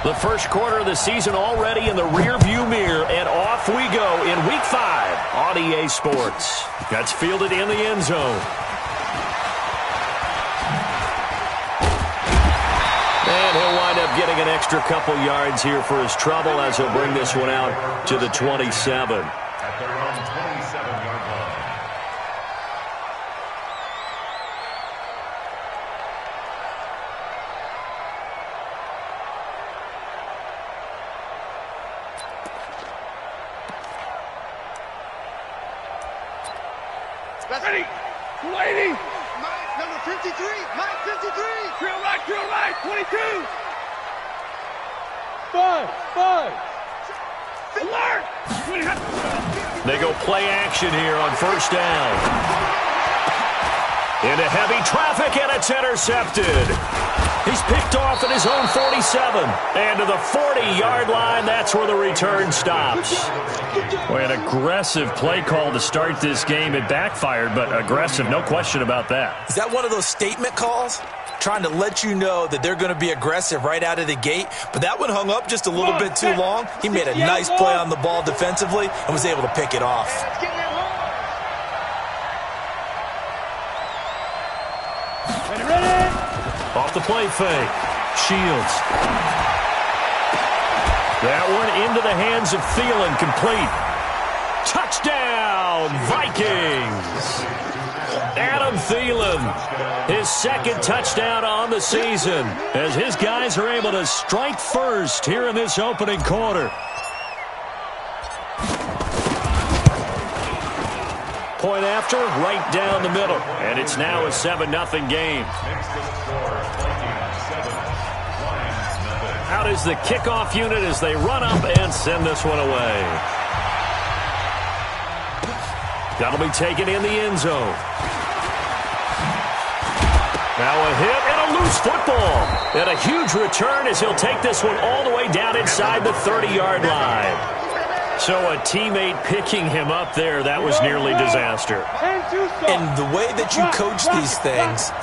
The first quarter of the season already in the rearview mirror, and off we go in Week 5 on EA Sports. That's fielded in the end zone. And he'll wind up getting an extra couple yards here for his trouble as he'll bring this one out to the 27. At their own 27-yard line. Ready, 280. Mike, number 53. Mike, 53. Drill right, 22. 5. Alert. They go play action here on first down. Into heavy traffic, and it's intercepted. He's picked off at his own 47. And to the 40-yard line, that's where the return stops. Boy, an aggressive play call to start this game. It backfired, but aggressive, no question about that. Is that one of those statement calls? Trying to let you know that they're going to be aggressive right out of the gate, but that one hung up just a little bit too long. He made a nice play on the ball defensively and was able to pick it off. Ready. Off the play fake. Shields. That one into the hands of Thielen, complete. Touchdown, Vikings! Adam Thielen, his second touchdown on the season, as his guys are able to strike first here in this opening quarter. Point after, right down the middle, and it's now a 7-0 game. Out is the kickoff unit as they run up and send this one away. That'll be taken in the end zone. Now a hit and a loose football. And a huge return as he'll take this one all the way down inside the 30-yard line. So a teammate picking him up there, that was nearly disaster. And the way that you coach these things,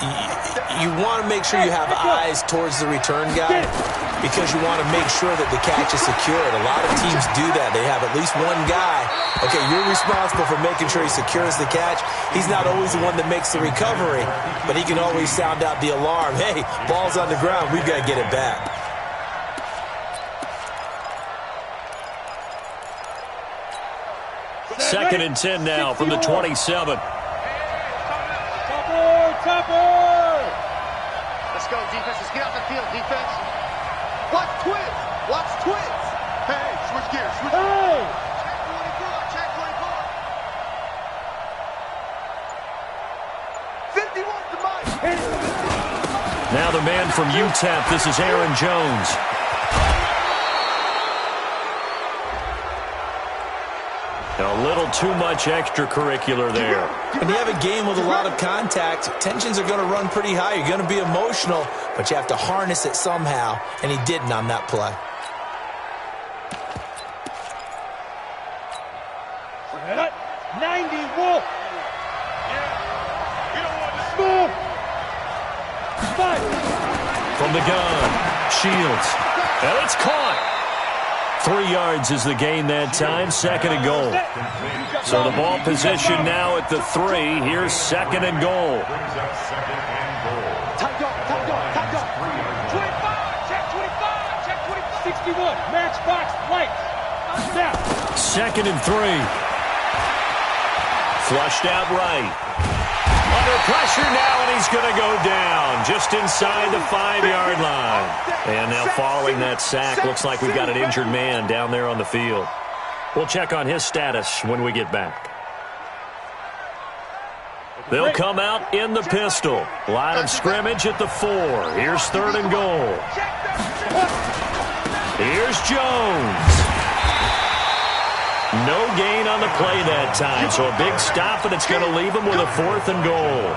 you want to make sure you have eyes towards the return guy because you want to make sure that the catch is secured. A lot of teams do that. They have at least one guy. Okay, you're responsible for making sure he secures the catch. He's not always the one that makes the recovery, but he can always sound out the alarm. Hey, ball's on the ground. We've got to get it back. Second and 10 now from the 27. Topper! Let's go, defense. Let's get out the field, defense. Watch twins. Watch twins. Hey, switch gears. Switch gears. Check 24. Check 24. 51 to Mike. Now the man from UTEP, this is Aaron Jones. A little too much extracurricular there. When you have a game with a lot of contact, tensions are going to run pretty high. You're going to be emotional, but you have to harness it somehow, and he didn't on that play. At 90, Wolf. Move. Fight. From the gun, Shields. And it's caught. 3 yards is the gain that time, second and goal. So the ball position now at the 3. Here's second and goal. Tight dog. 25, check 25. 61, matchbox, right. Snap. Second and 3. Flushed out right. Under pressure now, and he's going to go down just inside the 5-yard line. And now following that sack, looks like we've got an injured man down there on the field. We'll check on his status when we get back. They'll come out in the pistol. Line of scrimmage at the 4. Here's third and goal. Here's Jones. No gain on the play that time, so a big stop, and it's going to leave him with a 4th and goal.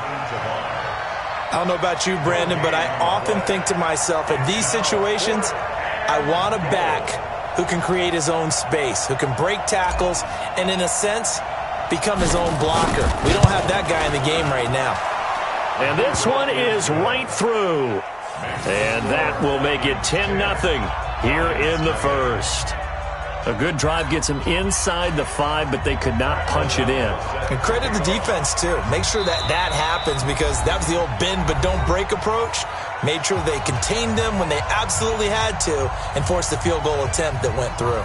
I don't know about you, Brandon, but I often think to myself, in these situations, I want a back who can create his own space, who can break tackles, and in a sense, become his own blocker. We don't have that guy in the game right now. And this one is right through. And that will make it 10-0. here in the first. A good drive gets them inside the 5, but they could not punch it in. And credit the defense, too. Make sure that happens, because that was the old bend but don't break approach. Made sure they contained them when they absolutely had to and forced the field goal attempt that went through.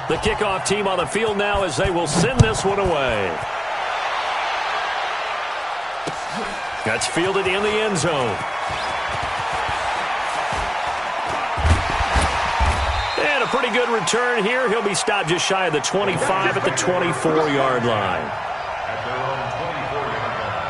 The kickoff team on the field now as they will send this one away. That's fielded in the end zone. And a pretty good return here. He'll be stopped just shy of the 25 at the 24-yard line. At their own 24-yard line.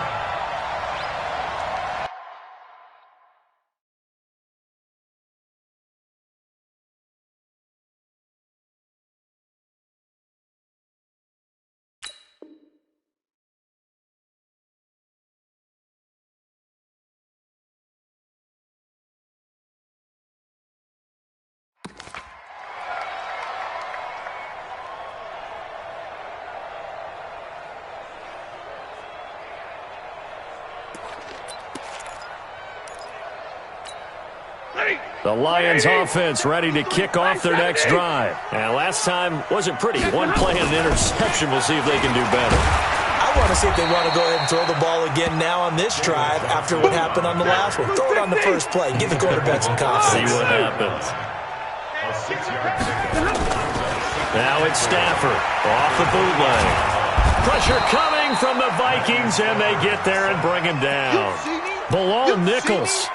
The Lions offense ready to kick off their next drive. And last time wasn't pretty. One play and an interception. We'll see if they can do better. I want to see if they want to go ahead and throw the ball again now on this drive after what happened on the last one. Throw it on the first play. Give the quarterback some confidence. See what happens. Now it's Stafford off the bootleg. Pressure coming from the Vikings, and they get there and bring him down. Bilal Nichols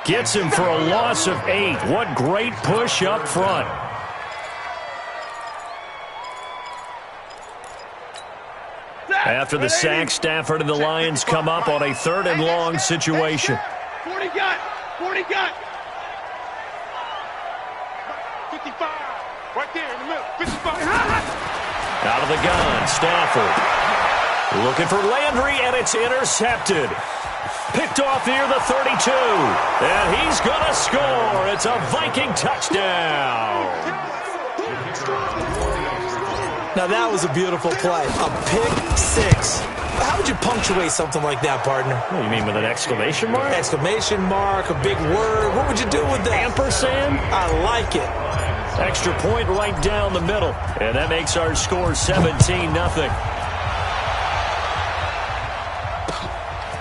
gets him for a loss of 8. What great push up front. After the sack, Stafford and the Lions come up on a 3rd and long situation. 40 got. 55. Right there in the middle. 55. Out of the gun, Stafford. Looking for Landry, and it's intercepted. Picked off near the 32. And he's going to score. It's a Viking touchdown. Now, that was a beautiful play. A pick 6. How would you punctuate something like that, partner? What do you mean, with an exclamation mark? Exclamation mark, a big word. What would you do with that? Ampersand? I like it. Extra point right down the middle. And that makes our score 17-0.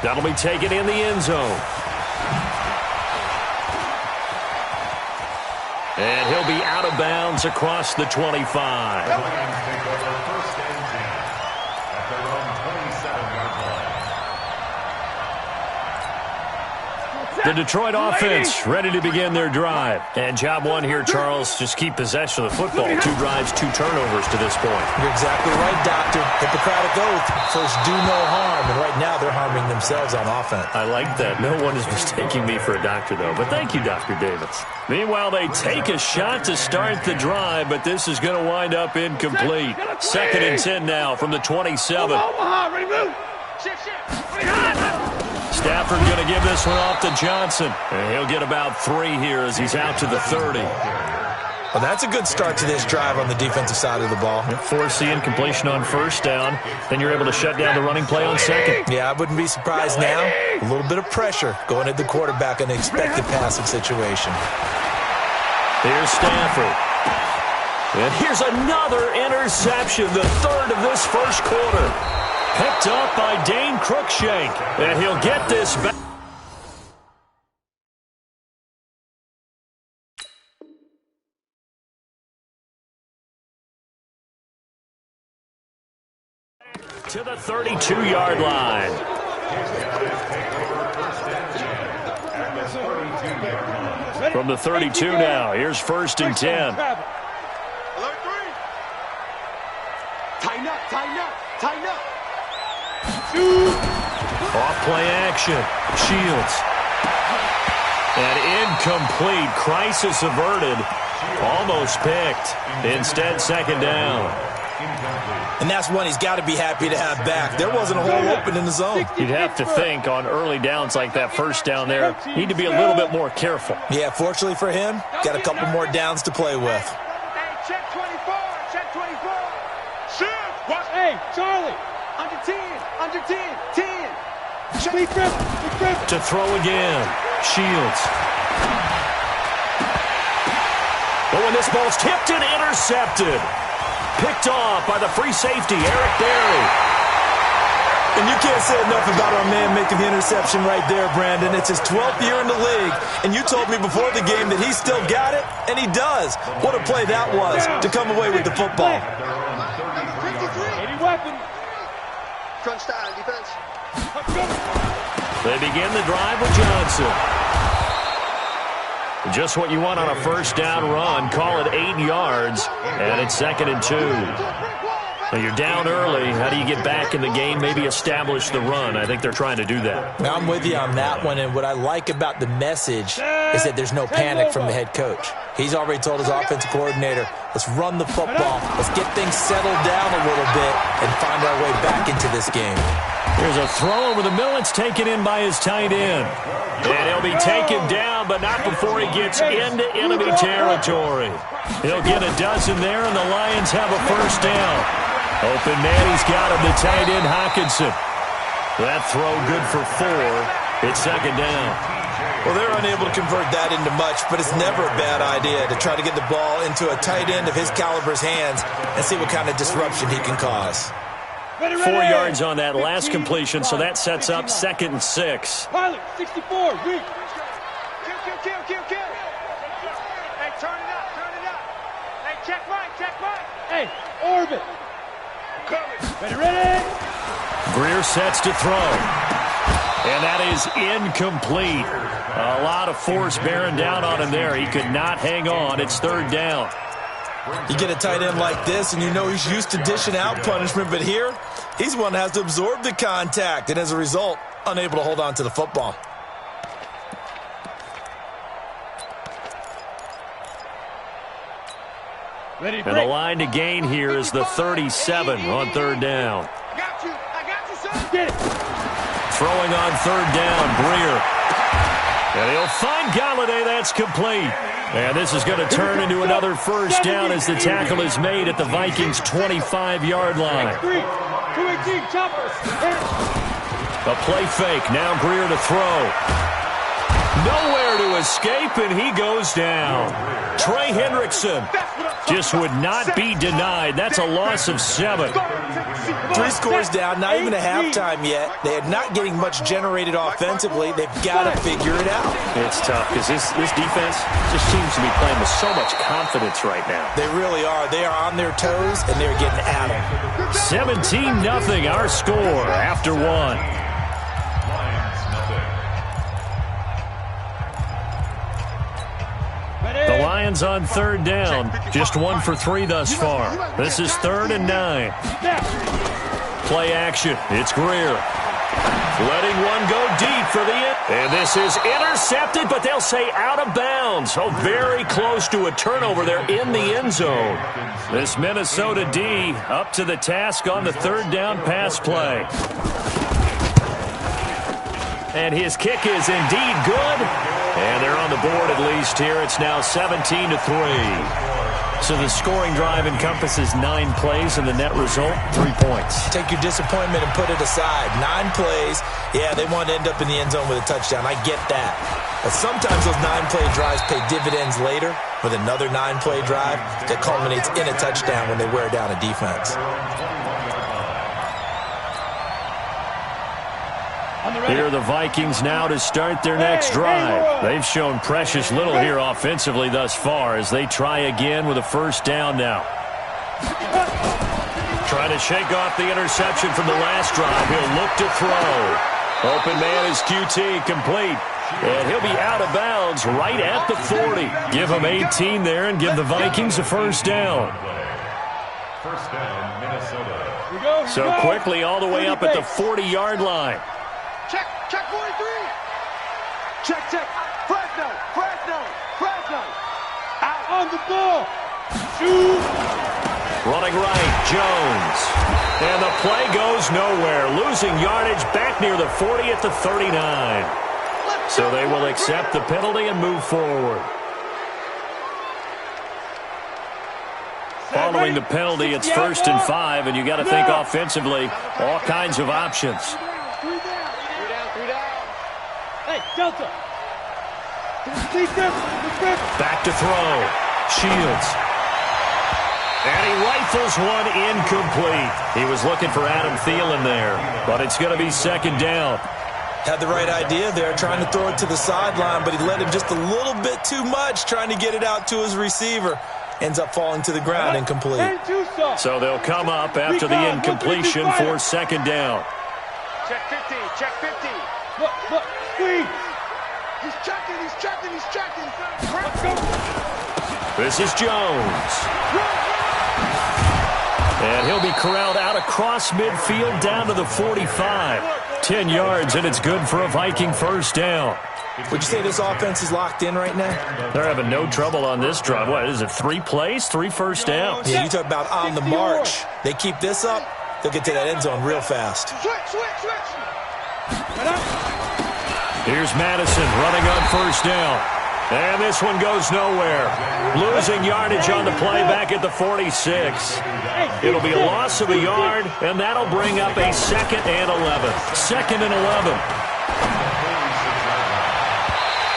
That'll be taken in the end zone. And he'll be out of bounds across the 25. The Lions take over 1st and 10 at their own 27-yard line. The Detroit offense ready to begin their drive. And job one here, Charles, just keep possession of the football. 2 drives, 2 turnovers to this point. You're exactly right, Doctor. Hippocratic oath. First, do no harm. And right now, they're harming themselves on offense. I like that. No one is mistaking me for a doctor, though. But thank you, Dr. Davis. Meanwhile, they take a shot to start the drive, but this is going to wind up incomplete. 2nd and 10 now from the 27. Omaha, ready to move. Stafford going to give this one off to Johnson. And he'll get about 3 here as he's out to the 30. Well, that's a good start to this drive on the defensive side of the ball. Force the incompletion on 1st down. Then you're able to shut down the running play on 2nd. Yeah, I wouldn't be surprised now. A little bit of pressure going at the quarterback in an expected passing situation. Here's Stafford. And here's another interception, the 3rd of this first quarter. Picked up by Dane Cruikshank. And he'll get this back. To the 32-yard line. From the 32 now, here's 1st and 10. Tighten up. Off play action. Shields. And incomplete. Crisis averted. Almost picked. Instead, second down. And that's one he's got to be happy to have back. There wasn't a hole open in the zone. You'd have to think on early downs like that first down there, need to be a little bit more careful. Yeah, fortunately for him, got a couple more downs to play with. Hey, check 24. Check 24. Shoot. What? Hey, Charlie. Under 10. Under 10. 10. Big grip. Big grip. To throw again. Shields. But when this ball's tipped and intercepted. Picked off by the free safety, Eric Berry. And you can't say enough about our man making the interception right there, Brandon. It's his 12th year in the league, and you told me before the game that he still got it, and he does. What a play that was to come away with the football. 80 weapons. Crunch time, defense. They begin the drive with Johnson. Just what you want on a first down run. Call it 8 yards, and it's 2nd and 2. Well, you're down early. How do you get back in the game, maybe establish the run? I think they're trying to do that. Now, I'm with you on that one, and what I like about the message is that there's no panic from the head coach. He's already told his offensive coordinator, let's run the football, let's get things settled down a little bit and find our way back into this game. Here's a throw over the middle. It's taken in by his tight end. And he'll be taken down, but not before he gets into enemy territory. He'll get a dozen there, and the Lions have a first down. Open man, he's got him, the tight end, Hockenson. That throw good for 4. It's 2nd down. Well, they're unable to convert that into much, but it's never a bad idea to try to get the ball into a tight end of his caliber's hands and see what kind of disruption he can cause. 4 yards on that last completion, so that sets up 2nd and 6. Pilot, 64, weak. Kill. Hey, turn it up. Hey, check Mike. Hey, orbit. Ready. Greer sets to throw. And that is incomplete. A lot of force bearing down on him there. He could not hang on. It's 3rd down. You get a tight end like this, and you know he's used to dishing out punishment, but here, he's one that has to absorb the contact, and as a result, unable to hold on to the football. Ready, and the line to gain here is the 37 on 3rd down. I got you, son. Get it. Throwing on 3rd down, Greer. And he'll find Galladay. That's complete. And this is going to turn into another first down as the tackle is made at the Vikings' 25-yard line. 218, choppers. A play fake. Now Greer to throw. Nowhere to escape, and he goes down. Trey Hendrickson just would not be denied. That's a loss of 7. 3 scores down, not even a halftime yet. They are not getting much generated offensively. They've got to figure it out. It's tough because this defense just seems to be playing with so much confidence right now. They really are. They are on their toes, and they're getting at them. 17-0, our score after 1. The Lions on 3rd down. Just 1 for 3 thus far. This is 3rd and 9. Play action. It's Greer. Letting one go deep for the end. And this is intercepted, but they'll say out of bounds. Oh, very close to a turnover there in the end zone. This Minnesota D up to the task on the 3rd down pass play. And his kick is indeed good. And they're on the board at least here. It's now 17-3. So the scoring drive encompasses 9 plays, and the net result, 3 points. Take your disappointment and put it aside. 9 plays. Yeah, they want to end up in the end zone with a touchdown. I get that. But sometimes those 9-play drives pay dividends later with another 9-play drive that culminates in a touchdown when they wear down a defense. Here are the Vikings now to start their next drive. They've shown precious little here offensively thus far as they try again with a first down now. Trying to shake off the interception from the last drive. He'll look to throw. Open man is QT, complete. And he'll be out of bounds right at the 40. Give him 18 there and give the Vikings a first down. First down, Minnesota. So quickly all the way up at the 40-yard line. Check 43. Check. Fresno. Out. On the ball. Shoot. Running right, Jones. And the play goes nowhere. Losing yardage back near the 40 at the 39. So they will accept the penalty and move forward. Following the penalty, it's 1st and 5, and you got to think offensively, all kinds of options. 3 down. Hey, Delta. Back to throw. Shields. And he rifles one incomplete. He was looking for Adam Thielen there, but it's going to be 2nd down. Had the right idea there, trying to throw it to the sideline, but he led him just a little bit too much, trying to get it out to his receiver. Ends up falling to the ground incomplete. So they'll come up after the incompletion for 2nd down. Check 50, check 50. Look, squeeze. He's checking. Let's go. This is Jones. And he'll be corralled out across midfield down to the 45. 10 yards, and it's good for a Viking 1st down. Would you say this offense is locked in right now? They're having no trouble on this drive. What is it, 3 plays, 3 first downs? Yeah, you talk about on the march. They keep this up, they'll get to that end zone real fast. Switch. Here's Madison running on 1st down. And this one goes nowhere. Losing yardage on the play back at the 46. It'll be a loss of a yard, and that'll bring up a 2nd and 11. 2nd and 11.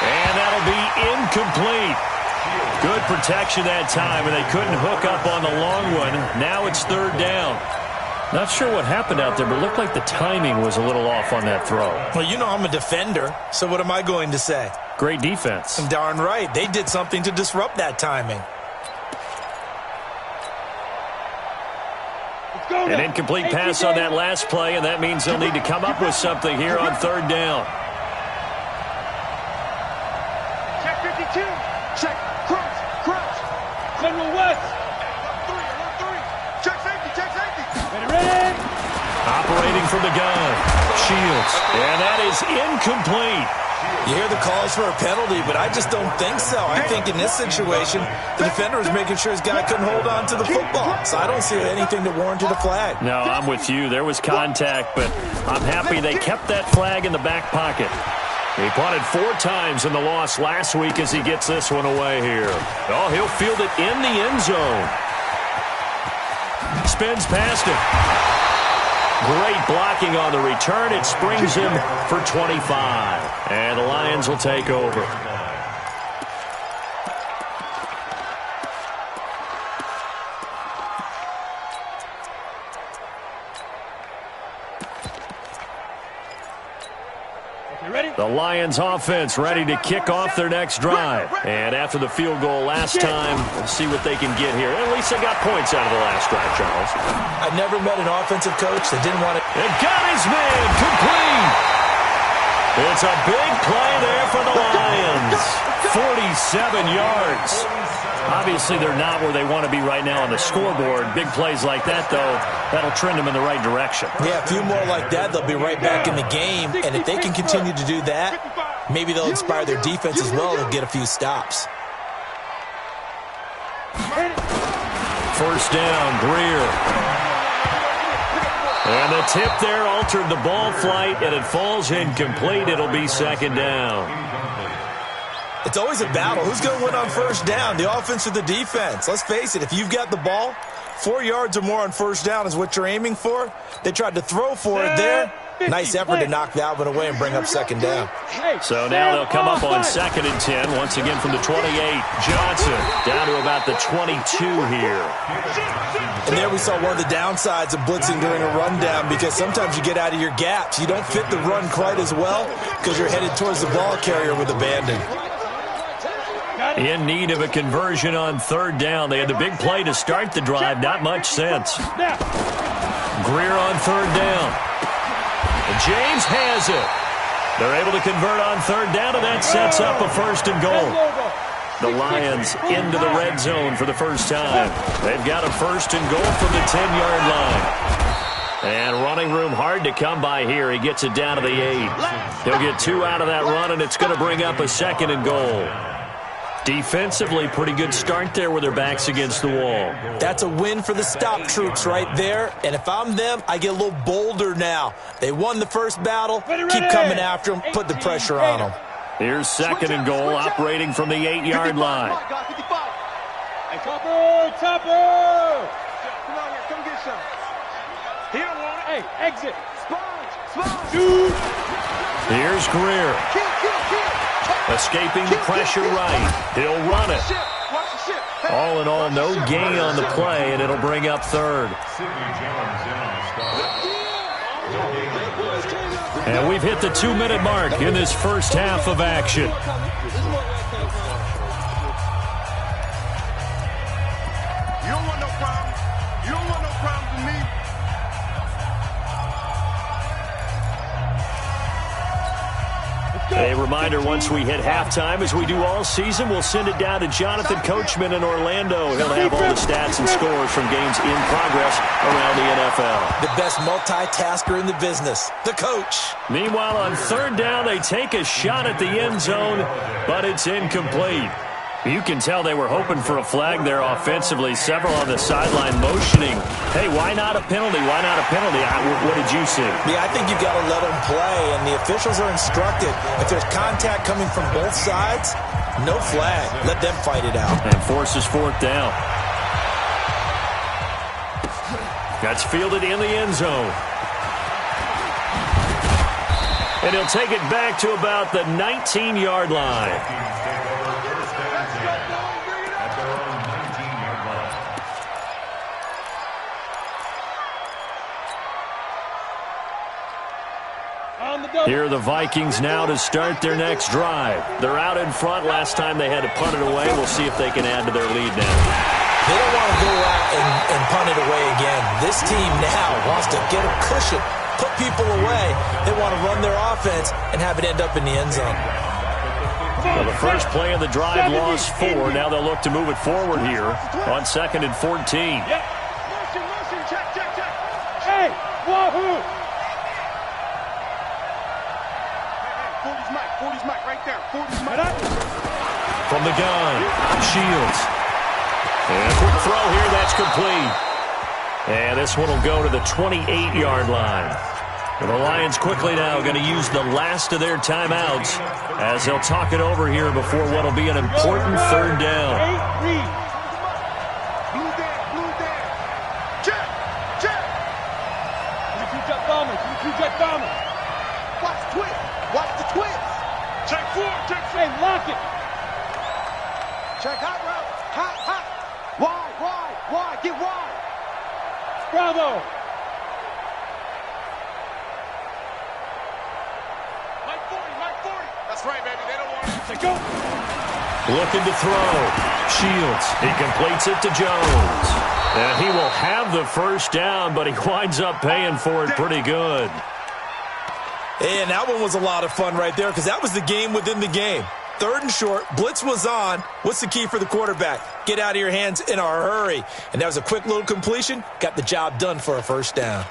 And that'll be incomplete. Good protection that time, and they couldn't hook up on the long one. Now it's 3rd down. Not sure what happened out there, but it looked like the timing was a little off on that throw. Well, you know I'm a defender, so what am I going to say? Great defense. And darn right, they did something to disrupt that timing. An incomplete pass on that last play, and that means they'll need to come up with something here on 3rd down. Check 52. Check. Crunch. General West. Alert 3. Check safety. Ready. Operating from the gun. Shields. And that is incomplete. You hear the calls for a penalty, but I just don't think so. I think in this situation, the defender was making sure his guy couldn't hold on to the football. So I don't see anything that warranted a flag. No, I'm with you. There was contact, but I'm happy they kept that flag in the back pocket. He punted 4 times in the loss last week as he gets this one away here. Oh, he'll field it in the end zone. Spins past it. Great blocking on the return. It springs him for 25. And the Lions will take over. The Lions offense ready to kick off their next drive. And after the field goal last time, we'll see what they can get here. At least they got points out of the last drive, Charles. I've never met an offensive coach that didn't want it. And got his man complete. It's a big play there for the Lions. 47 yards. Obviously, they're not where they want to be right now on the scoreboard. Big plays like that, though, that'll trend them in the right direction. Yeah, a few more like that, they'll be right back in the game. And if they can continue to do that, maybe they'll inspire their defense as well and get a few stops. 1st down, Greer. And the tip there altered the ball flight, and it falls incomplete. It'll be 2nd down. It's always a battle. Who's going to win on 1st down, the offense or the defense? Let's face it, if you've got the ball, 4 yards or more on 1st down is what you're aiming for. They tried to throw for it there. Nice effort to knock that one away and bring up 2nd down. So now they'll come up on 2nd and 10. Once again from the 28. Johnson down to about the 22 here. And there we saw one of the downsides of blitzing during a rundown, because sometimes you get out of your gaps. You don't fit the run quite as well because you're headed towards the ball carrier with abandon. In need of a conversion on 3rd down. They had the big play to start the drive. Not much sense. Greer on 3rd down. James has it. They're able to convert on 3rd down, and that sets up a 1st and goal. The Lions into the red zone for the first time. They've got a 1st and goal from the 10-yard line. And running room hard to come by here. He gets it down to the 8. He'll get 2 out of that run, and it's going to bring up a 2nd and goal. Defensively, pretty good start there with their backs against the wall. That's a win for the stop troops right there. And if I'm them, I get a little bolder now. They won the first battle. Keep coming after them. Put the pressure on them. Here's second and goal, operating from the 8-yard line. Hey, Topper! Topper! Come on here, come get some. He don't want it. Hey, exit. Sponge. Dude. Here's Greer. Escaping the pressure right. He'll run it. All in all, no gain on the play, and it'll bring up third. And we've hit the 2-minute mark in this first half of action. You don't want no problem. You don't want no problem with me. A reminder, once we hit halftime, as we do all season, we'll send it down to Jonathan Coachman in Orlando. He'll have all the stats and scores from games in progress around the NFL. The best multitasker in the business, the coach. Meanwhile, on third down, they take a shot at the end zone, but it's incomplete. You can tell they were hoping for a flag there offensively. Several on the sideline motioning. Hey, why not a penalty? Why not a penalty? What did you see? Yeah, I think you've got to let them play, and the officials are instructed. If there's contact coming from both sides, no flag. Let them fight it out. And forces fourth down. That's fielded in the end zone. And he'll take it back to about the 19-yard line. Here are the Vikings now to start their next drive. They're out in front. Last time they had to punt it away. We'll see if they can add to their lead now. They don't want to go out and punt it away again. This team now wants to get a cushion, put people away. They want to run their offense and have it end up in the end zone. Well, the first play of the drive lost 4. Now they'll look to move it forward here on 2nd and 14. Yep. Motion, check. Hey, wahoo! 40's Mike right there. 40's Mike. From the gun, Shields. And a quick throw here, that's complete. And this one will go to the 28-yard line. And the Lions quickly now going to use the last of their timeouts as they'll talk it over here before what will be an important third down. Blue there. Check. Watch the twist. Check 4. Hey, lock it. Check hot route. Wide. Get wide. Bravo. Mike 40. That's right, baby. They don't want it. Let's go. Looking to throw. Shields. He completes it to Jones. And he will have the first down, but he winds up paying for it pretty good. And that one was a lot of fun right there because that was the game within the game. 3rd and short, blitz was on. What's the key for the quarterback? Get out of your hands in a hurry. And that was a quick little completion. Got the job done for a first down.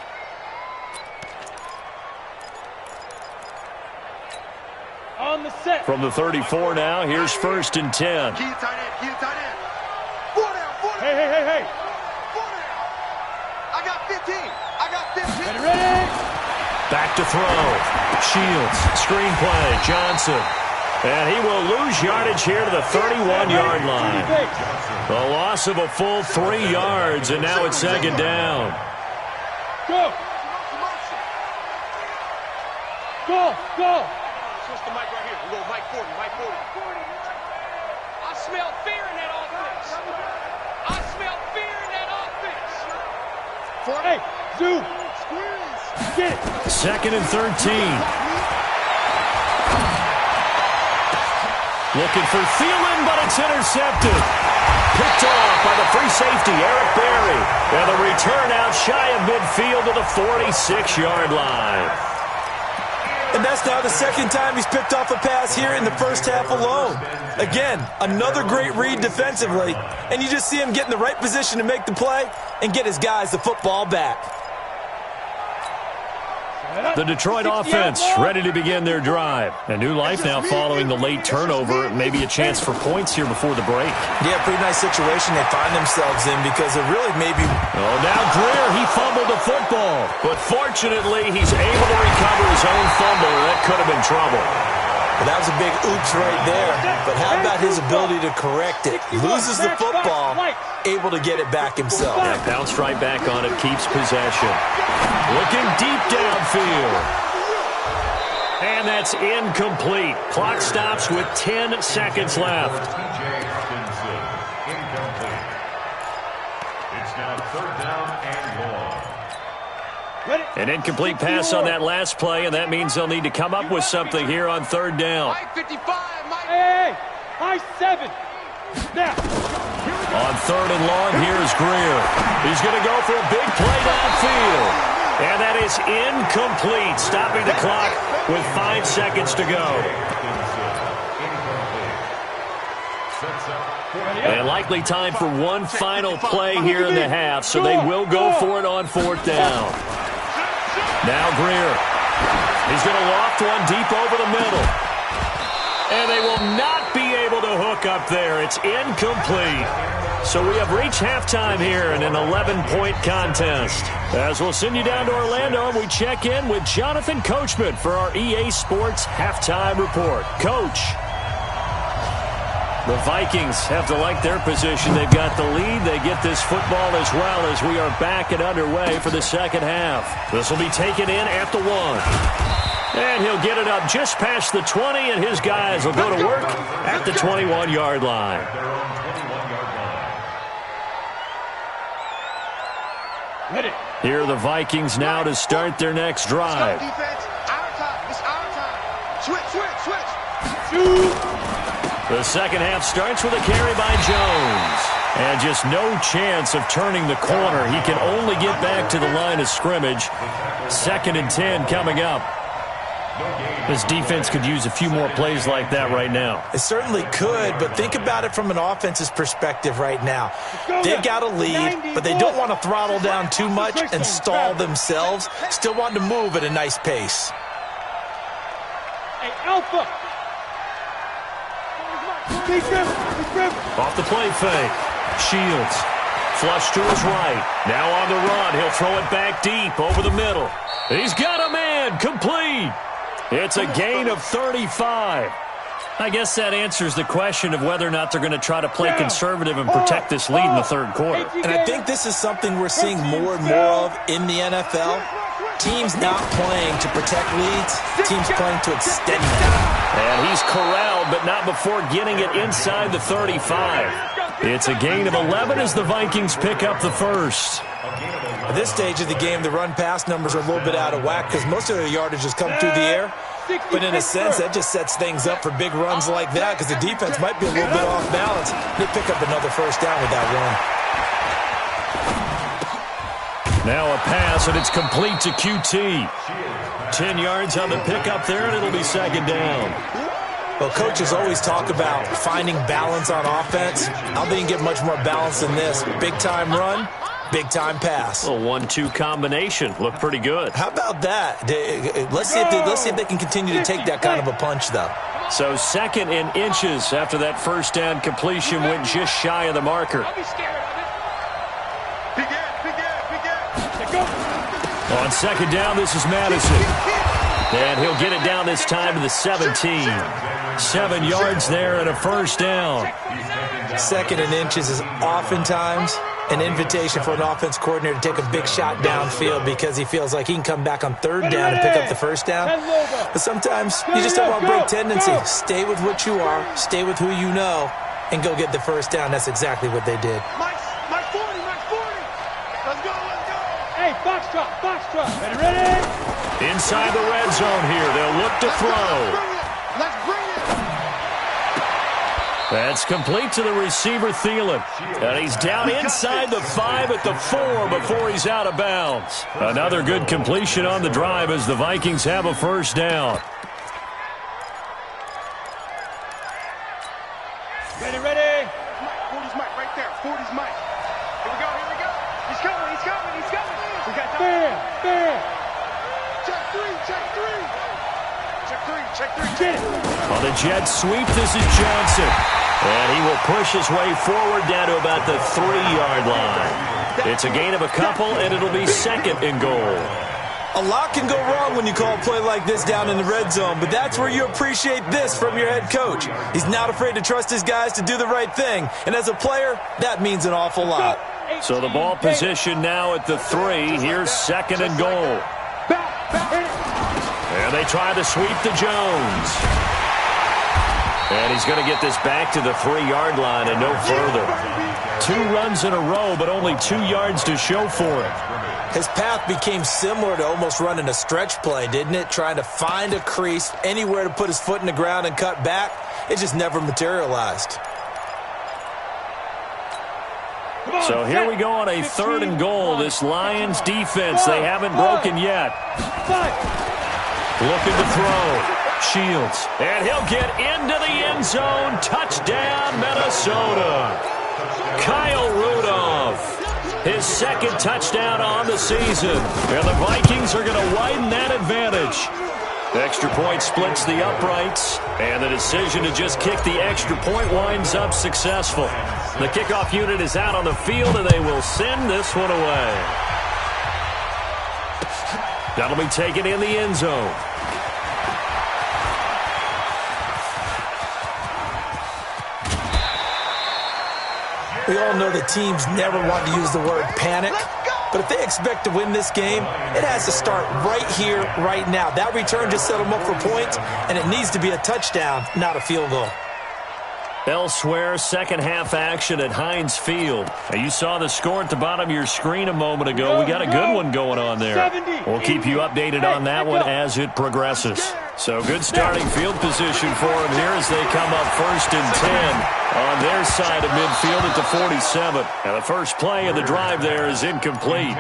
On the set. From the 34 now, here's 1st and 10. Key tight end. 4 down. Hey. 4 down. I got 15. Ready? Back to throw. Shields. Screenplay. Johnson. And he will lose yardage here to the 31-yard line. A loss of a full 3 yards, and now it's 2nd down. Go. Switch the mic right here. We'll go Mike 40. I smell fear in that offense. Hey, Zoo. Get it. 2nd and 13. Looking for Thielen, but it's intercepted. Picked off by the free safety, Eric Berry. And the return out shy of midfield to the 46-yard line. And that's now the 2nd time he's picked off a pass here in the first half alone. Again, another great read defensively. And you just see him get in the right position to make the play and get his guys the football back. The Detroit offense ready to begin their drive. A new life now following the late turnover. Maybe a chance for points here before the break. Yeah, pretty nice situation they find themselves in because it really maybe... Oh, now Greer, he fumbled the football. But fortunately, he's able to recover his own fumble, and that could have been trouble. Well, that was a big oops right there. But how about his ability to correct it? Loses the football, able to get it back himself. Yeah, bounced right back on it, keeps possession. Looking deep downfield. And that's incomplete. Clock stops with 10 seconds left. Incomplete. It's now 3rd down and 1. An incomplete pass on that last play, and that means they'll need to come up with something here on 3rd down. Hey, high 7. Now. On 3rd and long, here's Greer. He's going to go for a big play downfield. And that is incomplete, stopping the clock with 5 seconds to go. And likely time for one final play here in the half, so they will go for it on 4th down. Now Greer. He's going to loft one deep over the middle. And they will not be able to hook up there. It's incomplete. So we have reached halftime here in an 11-point contest. As we'll send you down to Orlando, and we check in with Jonathan Coachman for our EA Sports Halftime Report. Coach. The Vikings have to like their position. They've got the lead. They get this football as well as we are back and underway for the second half. This will be taken in at the 1. And he'll get it up just past the 20, and his guys will go to work at the 21-yard line. Here are the Vikings now to start their next drive. The second half starts with a carry by Jones. And just no chance of turning the corner. He can only get back to the line of scrimmage. 2nd and 10 coming up. This defense could use a few more plays like that right now. It certainly could, but think about it from an offense's perspective right now. They've got a lead, but they don't want to throttle down too much and stall themselves. Still want to move at a nice pace. Hey, Alpha. Off the play fake. Shields. Flush to his right. Now on the run. He'll throw it back deep over the middle. He's got a man. Complete. It's a gain of 35. I guess that answers the question of whether or not they're going to try to play conservative and protect this lead in the 3rd quarter. And I think this is something we're seeing more and more of in the NFL. Teams not playing to protect leads, teams playing to extend them. And he's corralled, but not before getting it inside the 35. It's a gain of 11 as the Vikings pick up the first. At this stage of the game, the run-pass numbers are a little bit out of whack because most of their yardage has come through the air. But in a sense, that just sets things up for big runs like that because the defense might be a little bit off balance. They pick up another first down with that run. Now a pass, and it's complete to QT. 10 yards on the pickup there, and it'll be 2nd down. Well, coaches always talk about finding balance on offense. I don't think you can get much more balance than this. Big-time run, big-time pass. A 1-2 combination. Looked pretty good. How about that? Let's see if they can continue to take that kind of a punch, though. So 2nd and inches after that first down completion went just shy of the marker. On 2nd down, this is Madison. And he'll get it down this time to the 17. 7 yards there and a first down. 2nd and inches is oftentimes an invitation for an offense coordinator to take a big shot downfield because he feels like he can come back on 3rd down and pick up the first down. But sometimes you just don't want to break tendency. Stay with what you are, stay with who you know, and go get the first down. That's exactly what they did. Mike 40. Let's go. Hey, box truck. Ready? Inside the red zone here. They'll look to throw. Let's bring it. That's complete to the receiver, Thielen. And he's down inside the 5 at the 4 before he's out of bounds. Another good completion on the drive as the Vikings have a first down. Ready. 40's Mike right there. 40's Mike. Here we go. He's coming. We got bam. Check three. Check three. Get it. On the jet sweep, this is Johnson. And he will push his way forward down to about the 3-yard line. It's a gain of a couple, and it'll be 2nd and goal. A lot can go wrong when you call a play like this down in the red zone, but that's where you appreciate this from your head coach. He's not afraid to trust his guys to do the right thing, and as a player, that means an awful lot. So the ball position now at the 3. Here's 2nd and goal. And they try to sweep to Jones. And he's going to get this back to the 3-yard line and no further. 2 runs in a row, but only 2 yards to show for it. His path became similar to almost running a stretch play, didn't it? Trying to find a crease, anywhere to put his foot in the ground and cut back. It just never materialized. So here we go on a 3rd and goal. This Lions defense, they haven't broken yet. Looking to throw. Shields. And he'll get into the end zone. Touchdown, Minnesota. Kyle Rudolph. His 2nd touchdown on the season. And the Vikings are going to widen that advantage. The extra point splits the uprights. And the decision to just kick the extra point winds up successful. The kickoff unit is out on the field, and they will send this one away. That'll be taken in the end zone. We all know the teams never want to use the word panic, but if they expect to win this game, it has to start right here, right now. That return just set them up for points, and it needs to be a touchdown, not a field goal. Elsewhere, second half action at Heinz Field. Now, you saw the score at the bottom of your screen a moment ago. We got a good one going on there. We'll keep you updated on that one as it progresses. So good starting field position for them here as they come up 1st and 10 on their side of midfield at the 47. Now the first play of the drive there is incomplete.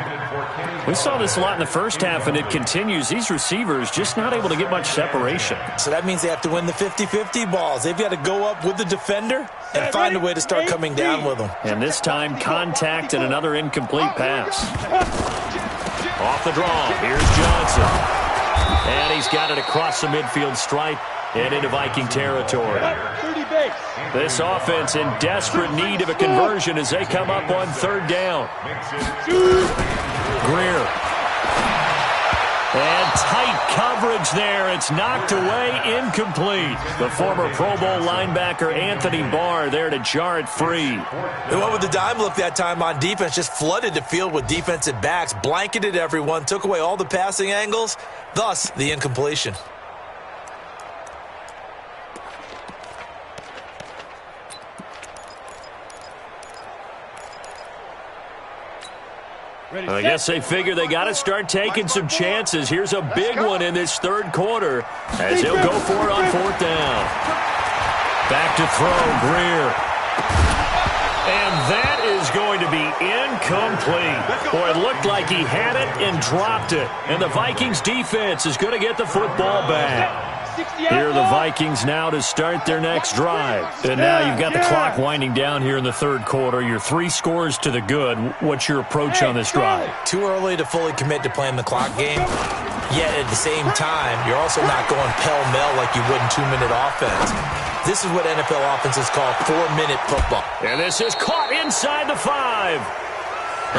We saw this a lot in the first half, and it continues. These receivers just not able to get much separation. So that means they have to win the 50-50 balls. They've got to go up with the defender and find a way to start coming down with them. And this time, contact and another incomplete pass. Off the draw, here's Johnson. And he's got it across the midfield stripe and into Viking territory. This offense in desperate need of a conversion as they come up on 3rd down. Greer. And tight coverage there. It's knocked away, incomplete. The former Pro Bowl linebacker Anthony Barr there to jar it free. They went with the dime look that time on defense, just flooded the field with defensive backs, blanketed everyone, took away all the passing angles, thus the incompletion. I guess they figure they got to start taking some chances. Here's a big one in this 3rd quarter as he'll go for it on 4th down. Back to throw, Greer. And that is going to be incomplete. Boy, it looked like he had it and dropped it. And the Vikings defense is going to get the football back. Here are the Vikings now to start their next drive. And now you've got the clock winding down here in the 3rd quarter. You're 3 scores to the good. What's your approach on this drive? Too early to fully commit to playing the clock game. Yet at the same time, you're also not going pell-mell like you would in 2-minute offense. This is what NFL offenses call 4-minute football. And this is caught inside the 5.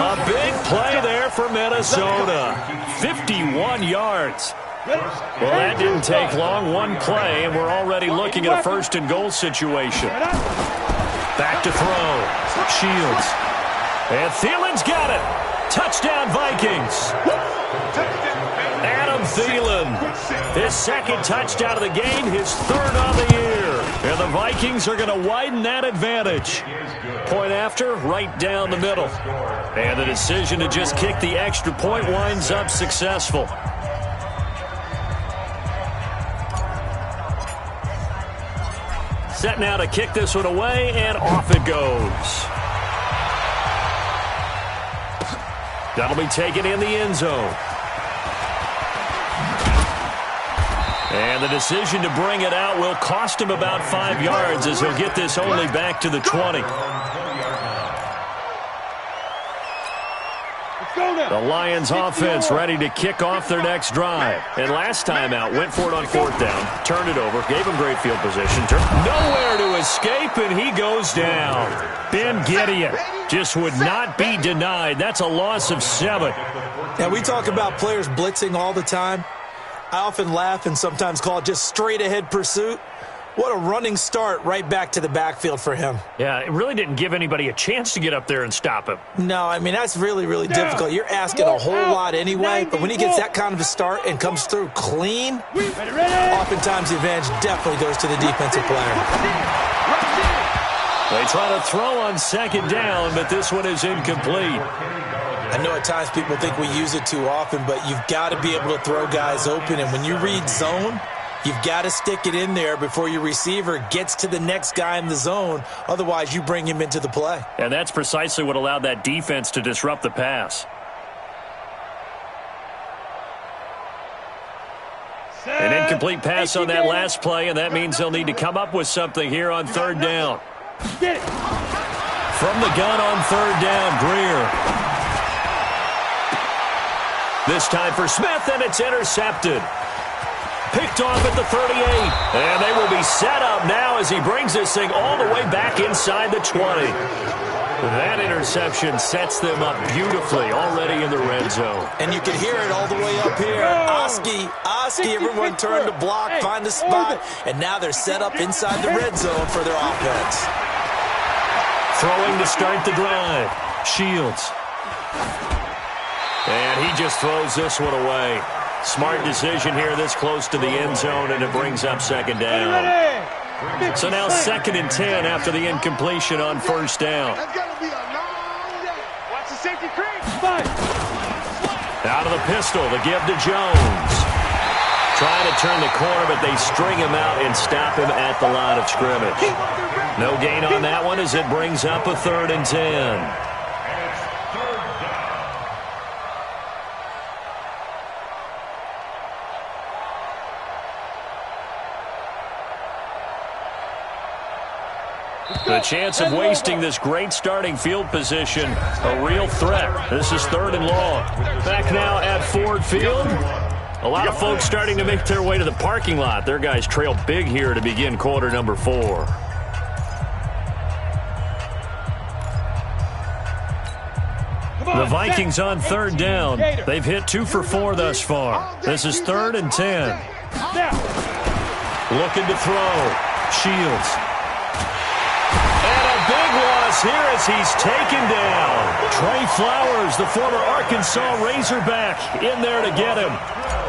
A big play there for Minnesota. 51 yards. Well, that didn't take long. One play, and we're already looking at a 1st and goal situation. Back to throw. Shields. And Thielen's got it. Touchdown, Vikings. Adam Thielen. His 2nd touchdown of the game, his 3rd of the year. And the Vikings are going to widen that advantage. Point after, right down the middle. And the decision to just kick the extra point winds up successful. Set now to kick this one away, and off it goes. That'll be taken in the end zone. And the decision to bring it out will cost him about 5 yards as he'll get this only back to the 20. The Lions offense ready to kick off their next drive. And last time out, went for it on 4th down, turned it over, gave him great field position. Nowhere to escape, and he goes down. Ben Gideon just would not be denied. That's a loss of 7. Now, we talk about players blitzing all the time. I often laugh and sometimes call it just straight-ahead pursuit. What a running start right back to the backfield for him. Yeah, it really didn't give anybody a chance to get up there and stop him. No, I mean, that's really, really difficult. You're asking a whole lot anyway, but when he gets that kind of a start and comes through clean, oftentimes the advantage definitely goes to the defensive player. They try to throw on 2nd down, but this one is incomplete. I know at times people think we use it too often, but you've got to be able to throw guys open, and when you read zone, you've got to stick it in there before your receiver gets to the next guy in the zone. Otherwise, you bring him into the play. And that's precisely what allowed that defense to disrupt the pass. An incomplete pass on that last play, and that means they'll need to come up with something here on 3rd down. From the gun on 3rd down, Greer. This time for Smith, and it's intercepted. Picked off at the 38. And they will be set up now as he brings this thing all the way back inside the 20. That interception sets them up beautifully already in the red zone. And you can hear it all the way up here. Oski, everyone turned to block, find a spot, and now they're set up inside the red zone for their offense. Throwing to start the drive. Shields. And he just throws this one away. Smart decision here this close to the end zone, and it brings up 2nd down. So now 2nd and 10 after the incompletion on 1st down. Watch the safety creep. Out of the pistol, the give to Jones. Trying to turn the corner, but they string him out and stop him at the line of scrimmage. No gain on that one as it brings up a 3rd and 10. The chance of wasting this great starting field position, a real threat. This is 3rd and long. Back now at Ford Field. A lot of folks starting to make their way to the parking lot. Their guys trail big here to begin quarter number 4. The Vikings on 3rd down. They've hit 2 for 4 thus far. This is 3rd and 10. Looking to throw. Shields. Big loss here as he's taken down. Trey Flowers, the former Arkansas Razorback, in there to get him.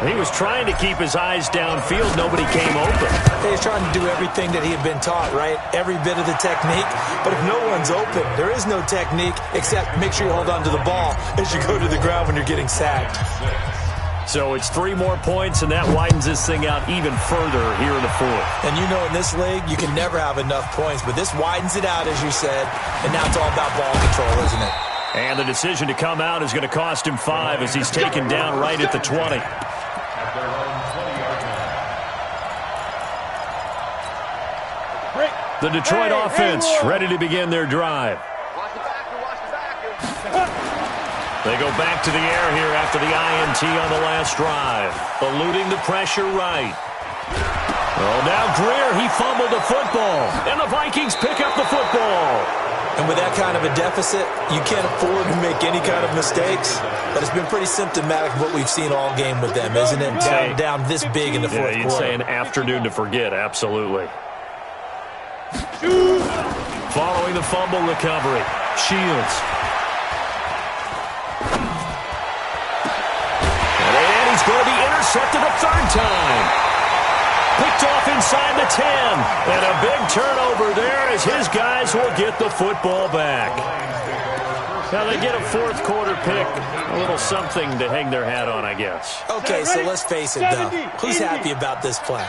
He was trying to keep his eyes downfield. Nobody came open. He's trying to do everything that he had been taught, right? Every bit of the technique. But if no one's open, there is no technique except make sure you hold on to the ball as you go to the ground when you're getting sacked. So it's 3 more points, and that widens this thing out even further here in the 4th. And you know in this league, you can never have enough points, but this widens it out, as you said, and now it's all about ball control, isn't it? And the decision to come out is going to cost him 5 as he's taken down right at the 20. The Detroit offense ready to begin their drive. They go back to the air here after the INT on the last drive. Eluding the pressure right. Oh, now Greer, he fumbled the football. And the Vikings pick up the football. And with that kind of a deficit, you can't afford to make any kind of mistakes. But it's been pretty symptomatic of what we've seen all game with them, isn't it? Down this big in the fourth quarter. You'd say an afternoon to forget, absolutely. Following the fumble recovery, Shields. And he's going to be intercepted a 3rd time. Picked off inside the 10. And a big turnover there as his guys will get the football back. Now they get a 4th quarter pick. A little something to hang their hat on, I guess. Okay, so let's face it, though. Who's happy about this play?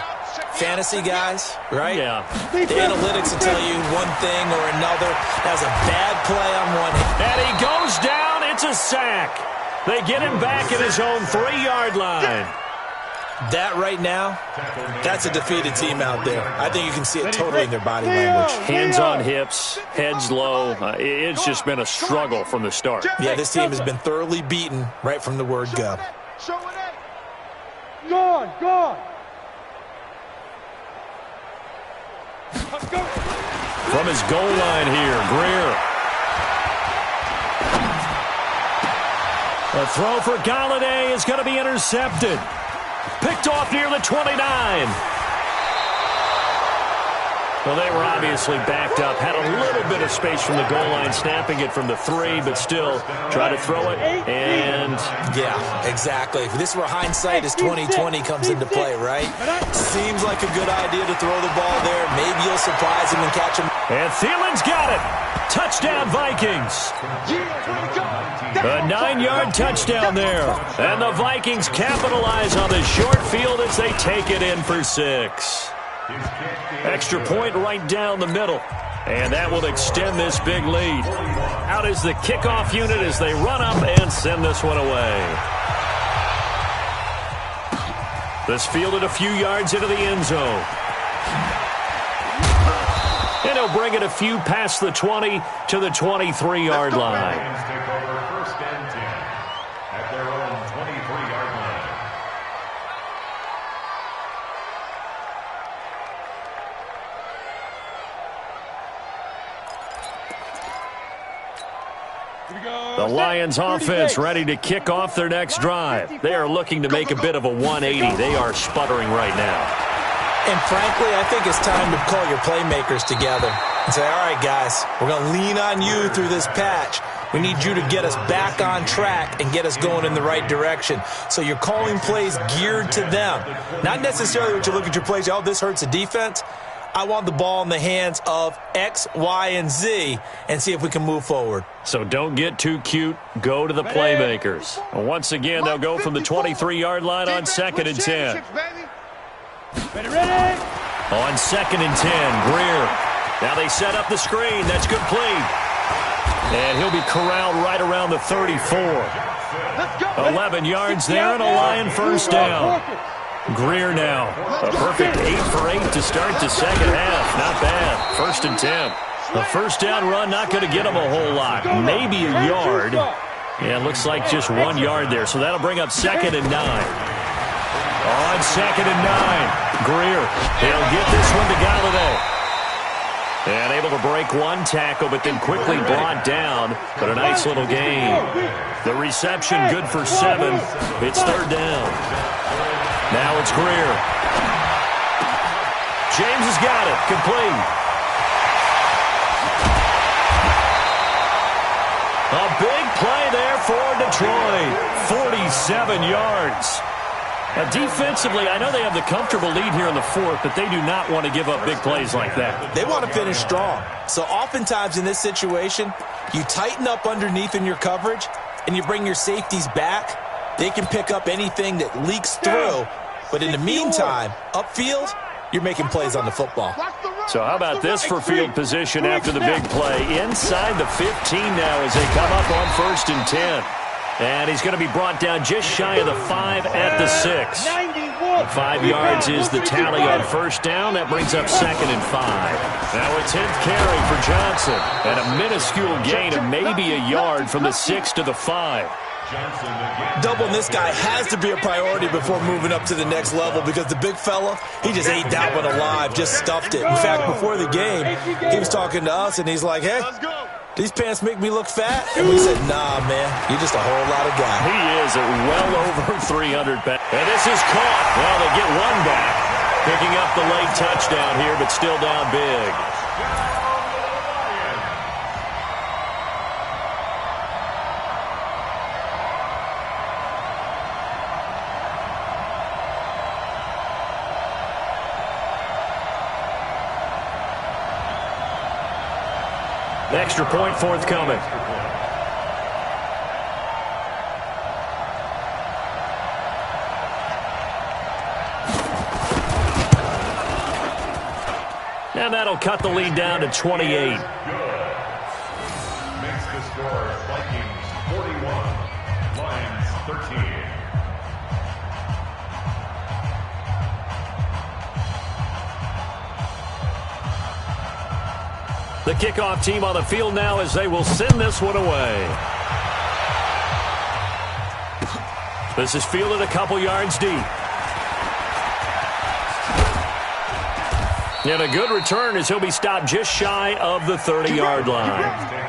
Fantasy guys, right? Yeah. The analytics will tell you one thing or another. That's a bad play on one hand. And he goes down. It's a sack. They get him back at his own 3-yard line. That right now, that's a defeated team out there. I think you can see it totally in their body language. Hands on hips, heads low. It's just been a struggle from the start. Yeah, this team has been thoroughly beaten right from the word go. Gone. From his goal line here, Greer. The throw for Galladay is going to be intercepted. Picked off near the 29. Well, they were obviously backed up. Had a little bit of space from the goal line, snapping it from the 3, but still try to throw it. And yeah, exactly. If this were hindsight as 2020 comes into play, right? Seems like a good idea to throw the ball there. Maybe you'll surprise him and catch him. And Thielen's got it. Touchdown, Vikings. A 9-yard touchdown there. And the Vikings capitalize on the short field as they take it in for 6. Extra point right down the middle. And that will extend this big lead. Out is the kickoff unit as they run up and send this one away. This fielded a few yards into the end zone. And he'll bring it a few past the 20 to the 23-yard line. Take over first and 10 at their own 23-yard line. The Lions offense ready to kick off their next drive. They are looking to make a bit of a 180. They are sputtering right now. And frankly, I think it's time to call your playmakers together and say, all right, guys, we're going to lean on you through this patch. We need you to get us back on track and get us going in the right direction. So you're calling plays geared to them. Not necessarily what you look at your plays, oh, this hurts the defense. I want the ball in the hands of X, Y, and Z and see if we can move forward. So don't get too cute. Go to the playmakers. And once again, they'll go from the 23-yard line on 2nd and 10. Ready. On 2nd and 10, Greer. Now they set up the screen. That's good play. And he'll be corralled right around the 34. 11 yards there and a Lion first down. Greer now. A perfect 8 for 8 to start the second half. Not bad. 1st and 10. The first down run not going to get him a whole lot. Maybe a yard. Yeah, it looks like just 1 yard there. So that'll bring up 2nd and 9. On 2nd and 9, Greer. He'll get this one to Galladay. And able to break one tackle, but then quickly brought down. But a nice little gain. The reception good for 7. It's 3rd down. Now it's Greer. James has got it. Complete. A big play there for Detroit. 47 yards. Defensively, I know they have the comfortable lead here in the 4th, but they do not want to give up big plays like that. They want to finish strong. So oftentimes in this situation, you tighten up underneath in your coverage, and you bring your safeties back. They can pick up anything that leaks through. But in the meantime, upfield, you're making plays on the football. So how about this for field position after the big play? Inside the 15 now as they come up on 1st and 10. And he's going to be brought down just shy of the 5 at the 6. 5 yards is the tally on 1st down. That brings up 2nd and 5. Now a 10th carry for Johnson. And a minuscule gain of maybe a yard from the 6 to the 5. Doubling this guy has to be a priority before moving up to the next level because the big fella, he just ate that one alive, just stuffed it. In fact, before the game, he was talking to us, and he's like, hey, these pants make me look fat? And we said, nah, man, you're just a whole lot of guy. He is at well over 300 pounds. And this is caught. Well, they get one back. Picking up the late touchdown here, but still down big. Extra point forthcoming. And that'll cut the lead down to 28. Makes the score Vikings 41, Lions 13. The kickoff team on the field now as they will send this one away. This is fielded a couple yards deep. And a good return as he'll be stopped just shy of the 30-yard line.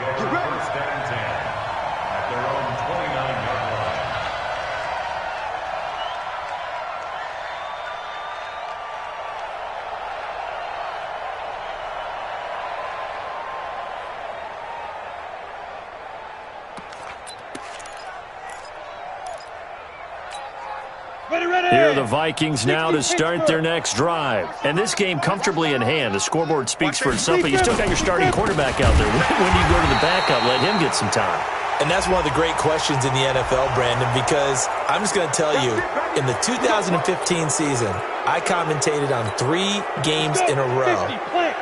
Here are the Vikings now to start their next drive. And this game comfortably in hand. The scoreboard speaks for itself, but you still got your starting quarterback out there. When do you go to the backup, let him get some time? And that's one of the great questions in the NFL, Brandon, because I'm just going to tell you, in the 2015 season, I commentated on 3 games in a row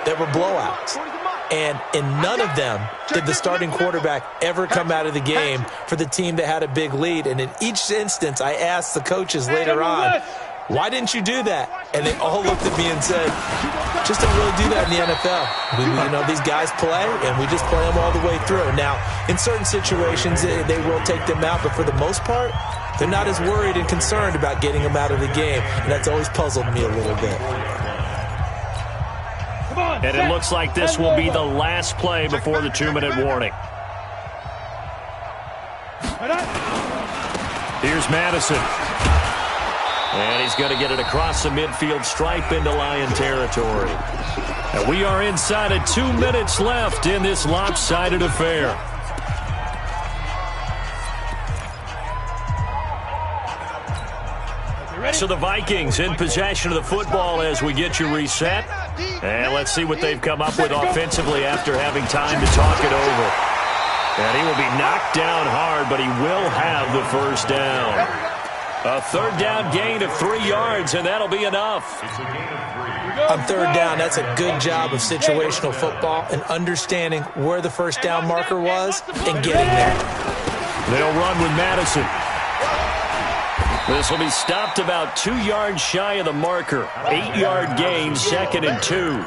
that were blowouts. And in none of them did the starting quarterback ever come out of the game for the team that had a big lead. And in each instance, I asked the coaches later on, why didn't you do that? And they all looked at me and said, just don't really do that in the NFL. These guys play, and we just play them all the way through. Now, in certain situations, they will take them out, but for the most part, they're not as worried and concerned about getting them out of the game. And that's always puzzled me a little bit. And it looks like this will be the last play before the 2-minute warning. Here's Madison. And he's going to get it across the midfield stripe into Lion territory. And we are inside of 2 minutes left in this lopsided affair. So the Vikings in possession of the football as we get you reset. And let's see what they've come up with offensively after having time to talk it over. And he will be knocked down hard, but he will have the first down. A third down gain of 3 yards, and that'll be enough. On third down, that's a good job of situational football and understanding where the first down marker was and getting there. They'll run with Madison. This will be stopped about 2 yards shy of the marker. 8-yard gain, 2nd and 2.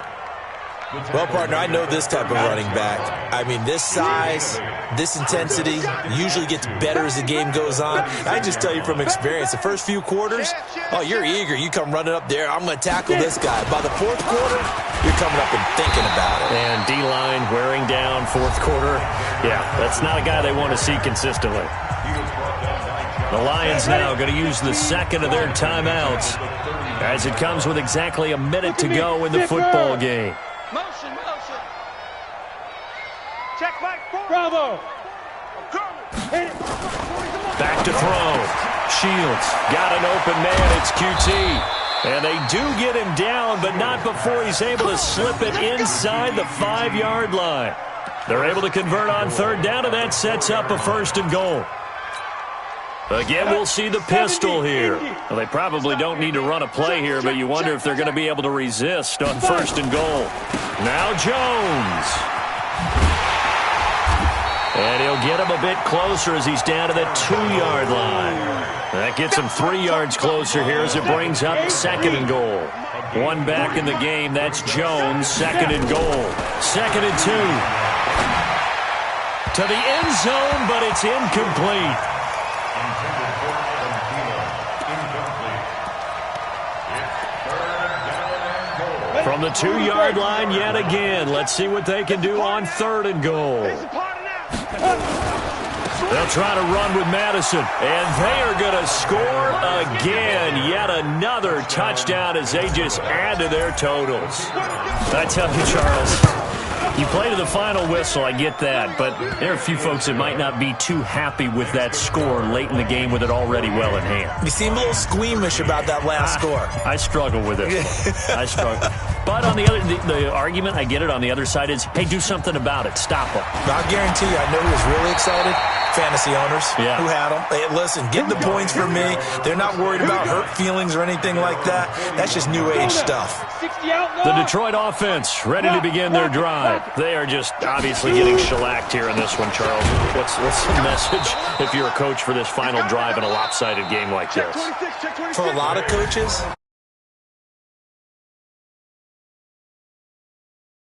Well, partner, I know this type of running back. I mean, this size, this intensity usually gets better as the game goes on. I just tell you from experience, the first few quarters, oh, you're eager. You come running up there, I'm going to tackle this guy. By the fourth quarter, you're coming up and thinking about it. And D-line wearing down fourth quarter. Yeah, that's not a guy they want to see consistently. The Lions now going to use the second of their timeouts as it comes with exactly a minute to go in the football game. Motion. Check back. Bravo. Back to throw. Shields got an open man. It's QT. And they do get him down, but not before he's able to slip it inside the 5-yard line. They're able to convert on third down, and that sets up a 1st and goal. Again, we'll see the pistol here. Well, they probably don't need to run a play here, but you wonder if they're going to be able to resist on 1st and goal. Now Jones. And he'll get him a bit closer as he's down to the 2-yard line. That gets him 3 yards closer here as it brings up 2nd and goal. One back in the game, that's Jones, 2nd and goal. 2nd and 2. To the end zone, but it's incomplete. From the 2-yard line yet again. Let's see what they can do on 3rd and goal. They'll try to run with Madison, and they are going to score again. Yet another touchdown as they just add to their totals. I tell you, Charles, you play to the final whistle, I get that, but there are a few folks that might not be too happy with that score late in the game with it already well in hand. You seem a little squeamish about that last score. I struggle with it. I struggle. But on the other, the argument, I get it, on the other side is, hey, do something about it. Stop them. I guarantee you, I know who was really excited. Fantasy owners who had them. Hey, listen, get the points for me. They're not worried about hurt feelings or anything like that. That's just new age stuff. The Detroit offense ready to begin their drive. They are just obviously getting shellacked here in this one, Charles. What's the message if you're a coach for this final drive in a lopsided game like this? For a lot of coaches,